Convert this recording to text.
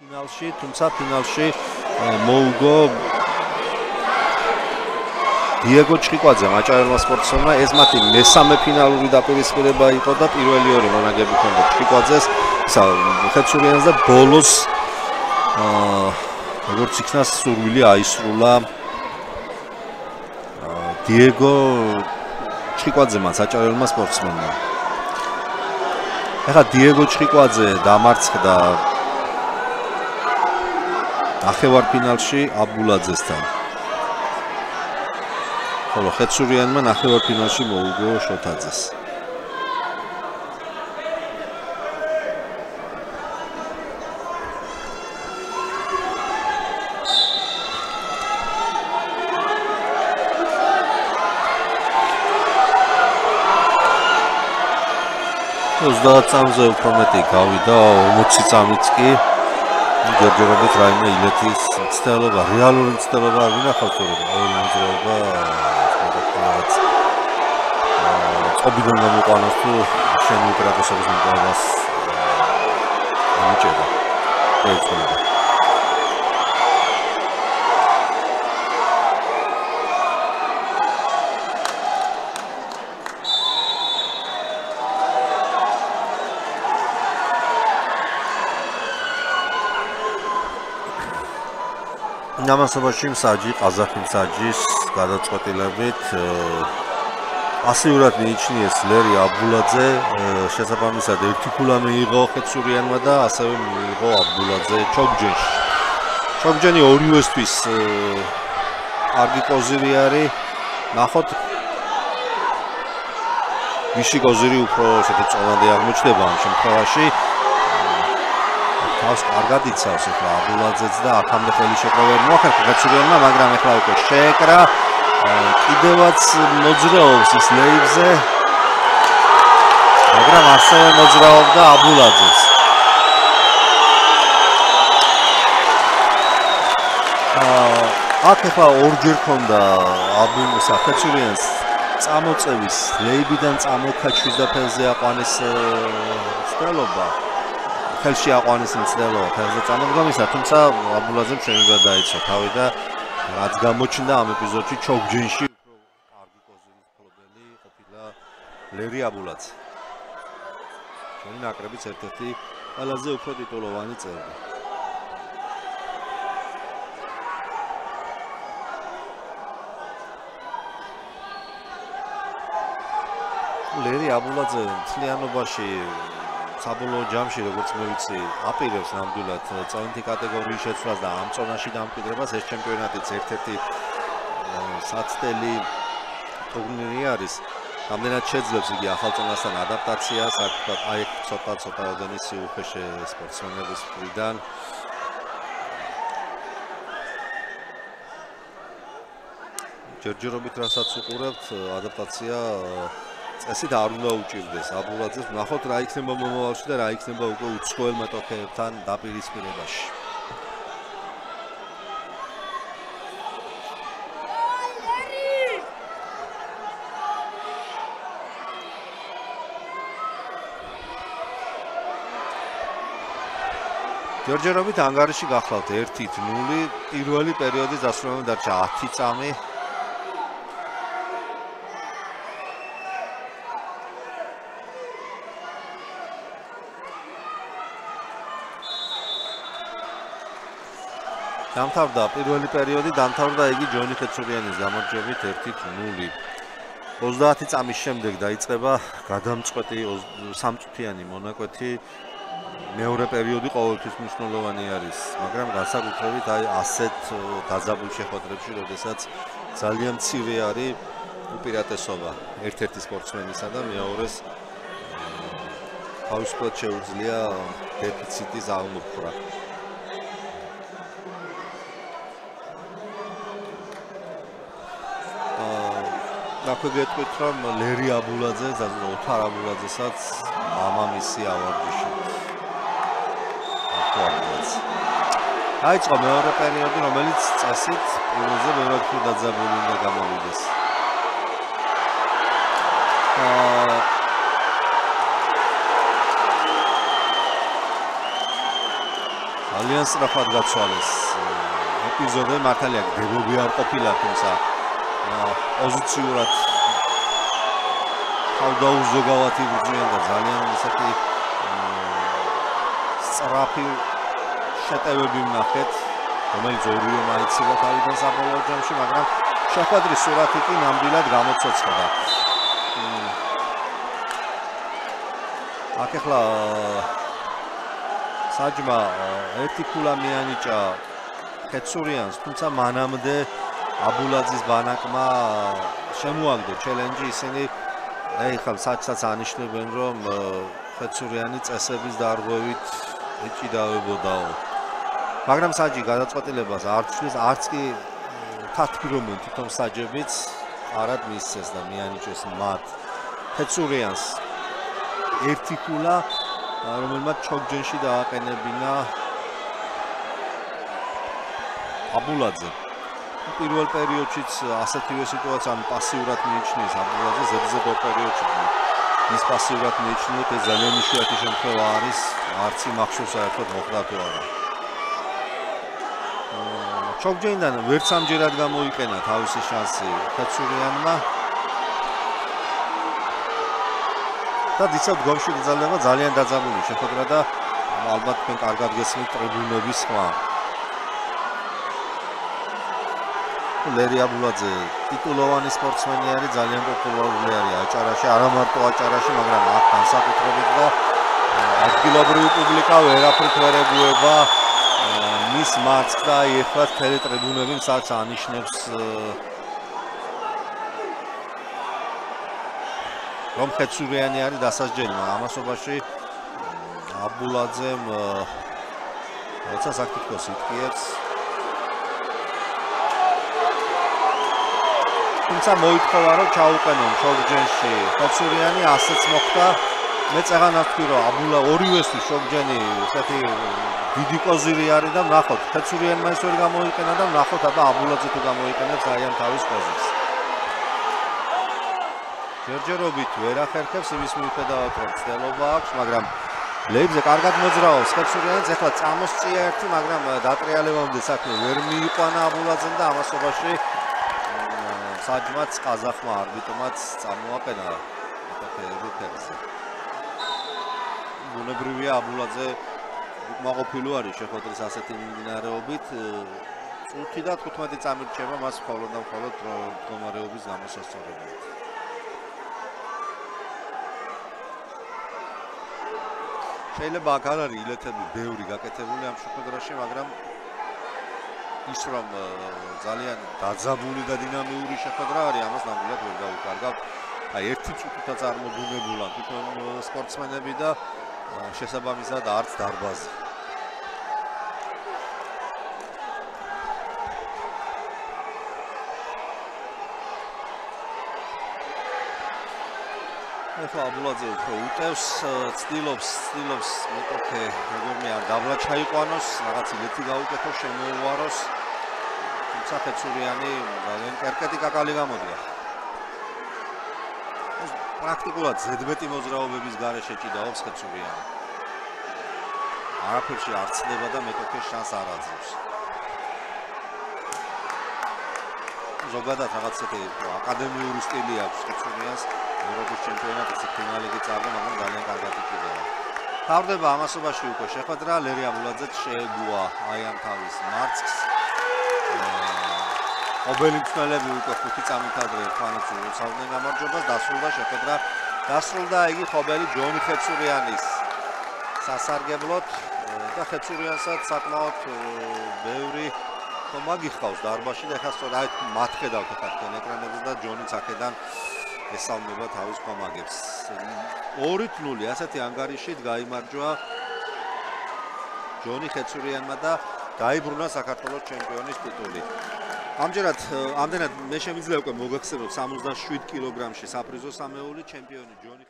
ფინალში, თუმცა ფინალში მოუგო დიეგო ჩხიკვაძე მაჭარელმა სპორტსმენმა. ეს მათი მესამე ფინალური დაპირისპირება იყო და პირველი ორი მონაგები ჰქონდა ჩხიკვაძეს. ხეთსურიანს და ბოლოს როგორც იქნა სურვილი აისრულა დიეგო ჩხიკვაძემ საჭარელმა სპორტსმენმა. ეხლა დიეგო ჩხიკვაძე დამარცხდა ნახევარფინალში აბულაძესთან. ხოლო ხეთსურიანმა ნახევარფინალში მოუგო შოთაძეს. წამზე უფრო მეტი გავიდა 40 წამიც კი ჯერჯერობით რაიმე ილეთის მცდელობა რეალური მცდელობა არ ვინახავთ რომ ყოველი მოძრაობა ობიდონ გამოყანოს თუ შენ უპირატესობის მიტოვებას ამიჭება ეცოდება ნამასობაში მსაჯი ყაზახი მსაჯის გადაწყვეტილებით ასიურად მიიჩნიეს ლერი აბულაძე შესაბამისად ერთი ქულა მიიღო ხეთსურიანმა და ასევე მიიღო აბულაძე ჩოგჯენში. ჩოგჯენი ორივესთვის კარგი კოზირი არის. ნახოთ ვიში კოზირი უფრო ესეთი წონადი აღმოჩნდება ამ შემთხვევაში. თავს კარგად იცავს ახლა აბულაძეც და აქამდე ხელი შეკრა ვერ მოახერხა ხეთსურიანმა, მაგრამ ახლა უკვე შეეკრა. კიდევაც მოძრაობს ის ლეიბზე, მაგრამ ასევე მოძრაობდა აბულაძეს. აქ ახლა ორჯერ ქონდა აბულაძე ხეთსურიანს წამოწევის ლეიბიდან წამოქაჩვის და ფელზე აყვანის მცდელობა. ხელში აყვანის მცდელობა ფელზე წამოდგომისა, თუმცა აბულაძემ შემიძლია დაიცვა თავი და რაც გამოჩნდა ამ ეპიზოდში ჩოგჯენში უფრო კარგი კოზირის მფლობელი ყოფილა ლერი აბულაძე. ჩვენი ნაკრების ერთ-ერთი ყველაზე უფრო ტიტულოვანი წევრი. ლერი აბულაძე მთლიანობაში საბოლოო ჯამში როგორც მე ვიცი აპირებს ნამდვილად წონითი კატეგორიის შეცვლას და ამ წონაში დამკვიდრებას. ეს ჩემპიონატიც ერთ-ერთი საცდელი ტურნირი არის. რამდენად შეძლებს იგი ახალ წონასთან ადაპტაციას, აქ ვთქვათ, აი ცოტა ოდენისი უხეშე სპორტსმენების მხრიდან. ჯერჯერობით რასაც უყურებთ, ადაპტაცია წესით არ უნდა უჭირდეს აბულაძეს. ნახოთ რა იქნება მომავალში და რა იქნება უკვე უცხოელ მეტოქეებთან დაპირისპირებაში. ჯერჯერობით ანგარიში გახლავთ 1-0. პირველი პერიოდის დასრულებამდე დარჩა 10 წამი. დამთავრდა პირველი პერიოდი, დამთავრდა იგი ჯონი ხეთსურიანის გამარჯვებით 1-0. 30 წამის შემდეგ დაიწყება გადამწყვეტი სამწუთიანი მონაკვეთი. მეორე პერიოდი ყოველთვის მნიშვნელოვანი არის, მაგრამ განსაკუთრებით აი ასეთ დაძაბულ შეხვედრებში, როდესაც ძალიან მცირე არის უპირატესობა ერთ-ერთი სპორტსმენისა და მეორეს თავისუფლად შეუძლია დეფიციტის აღმოფხვრა. ნაკვეთით რომ ლერი აბულაძე და ოთარ აბულაძესაც მამამისი ავარჯიშით. დაიწყო მეორე პერიოდი, რომელიც წესით პირველზე ბევრად უფრო დაძაბული უნდა გამოვიდეს. ძალიან სწრაფად გაცვალეს ეპიზოდი, მართალია გდებები არ ყოფილა, თუმცა პოზიციურად თავდაუზოგავად იბრძვიან და ძალიან ისეთი სწრაფი შეტევები ვნახეთ, რომელიც ორივე მაიცილა თავიდან საბოლოო ჯამში, მაგრამ შეხვედრის სურათი კი ნამდვილად გამოცოცხლდა. აქ ახლა საჯმა ერთი ქულა მიანიჭა ხეცურიანს, თუმცა მანამდე აბულაძის ბანაკმა შემოაგდო ჩელენჯი, ისინი ახლა საჯსაც ანიშნებენ, რომ ხეცურიანი წესების დარღვევით ეჭიდავებოდაო. მაგრამ საჯი გადაწყვეტილებას არ ცვლის, არც კი თათბირობენ თვითონ საჯებიც არად მისცეს და მიანიჭეს მათ ხეცურიანს ერთი ქულა, რომელმაც ჩოგჯენში დააყენებინა აბულაძე. პირველ პერიოდშიც ასეთივე სიტუაციამ პასიურად მიიჩნიეს აბულაძე, ზედიზედ ორ პერიოდში ის პასიურად მიიჩნიეთ, ეს ძალიან იშვიათი შემთხვევა არის, არც იმახშოვ საერთოდ მოხდა თუ არა. ჩოგჯენიდან ვერც ამჯერად გამოიყენა თავისი შანსი ხეცურიანმა. და დიცავ დგომში დაძალება ძალიან დაძაბული შეხვედრა და ალბათ თქვენ კარგად გესმით ტრიბუნების ხმა. ლერი აბულაძე ტიტულოვანი სპორტსმენი არის, ძალიან პოპულარული არის აჭარაში, არა მარტო აჭარაში, მაგრამ აქ განსაკუთრებით და ადგილობრივი პუბლიკა ვერაფრით ვერ ეგუება მის მარცხს და ეხლა მთელი ტრიბუნები სადაც ანიშნებს რომ ხეცურიანი არის დასასჯელი, მაგრამ ამასობაში აბულაძემ როცა საკითხოს იტყიებს, თუმცა მოითხოვა რომ ჩაუყენონ შოგჯენში ხეცურიანი, ასეც მოხდა. მე წეღან ვთქვი რომ აბულა ორივესთვის შოგჯენი ესეთი დიდი კოზირი არის და ვნახოთ ხეცურიანმა ეს ვერ გამოიყენა და ვნახოთ აბა აბულაძე თუ გამოიყენებს აიან თავის პოზიციას. ჯერჯერობით ვერ ახერხებს იმის მიუხედავად რომ ცდელობა აქვს, მაგრამ ლეიბზე კარგად მოძრაობს ხეცურიანიც, ახლა წამოსწია ერთი, მაგრამ დატრიალებამდე საქმე ვერ მიიყვანა აბულაძემ და ამასობაში საჯმაც ყაზახმა არბიტრმაც წამოაყენა ეთერზე. ბუნებრივია აბულაძე უკმაყოფილო არის შეხვედრის ასეთი მიმდინარეობით, წუთი და 15 წამი რჩება მას მხოლოდ და მხოლოდ მდგომარეობის გამოსასწორებლად. შეიძლება აქ არ არის ილეთები ბევრი გაკეთებული ამ შეხვედრაში, მაგრამ ის რომ ძალიან დაძაბული და დინამიური შეხვედრა არის, ამას ნამდვილად ვერ დავუკარგავ. აი ერთი წუთითაც არ მოდუნებულა თვითონ სპორტსმენები და შესაბამისად არც დარბაზი. ახლა აბულაძე უფრო უტევს, ცდილობს მეტოქე როგორმე არ დავლა ჩაიყვანოს, რაღაც ილეთი გაუკეთოს, შემოუვაროს. თუმცა ხეცურიანი ძალიან კერკეტი კაკალი გამოდია. პრაქტიკულად ზედმეტი მოძრაობების გარეშე ჭიდაობს ხეცურიანი. არაფერში არ ცდება და მეტოქეს შანს არ აძლევს. ზოგადად რაღაც ესეთი აკადემიური სტილი აქვს ხეცურიანს. ევროპის ჩემპიონატის ფინალში წარდა, მაგრამ ძალიან კარგად იკიდება. თავდება ამასობაში უკვე შეხვედრა, ლერი აბულაძეც შეეგუა აიან თავის მარცხს. ობელი მწვრთნელები უკვე 5 წამით ადრე ერთმანეთს უწევდნენ გამარჯვებას, დასრულდა შეხვედრა. დასრულდა იგი ხობელი ჯონი ხეცურიანის სასარგებლოდ და ხეცურიანსაც საკმაოდ ბევრი ხომა გიხავს დარბაზში და ახლა სწორედ მათ ხედავთ ახლა ეკრანებზე და ჯონიც აქედან ესალმება თავის ხომაგებს. 2-0 ასეთი ანგარიშით გაიმარჯვა ჯონი ხეცურიანმა და დაიბრუნა საქართველოს ჩემპიონის ტიტული. ამჯერად ამდენად მე შემიძლია უკვე მოგახსენოთ 67 კილოგრამში საპრიზო სამეული ჩემპიონი ჯონი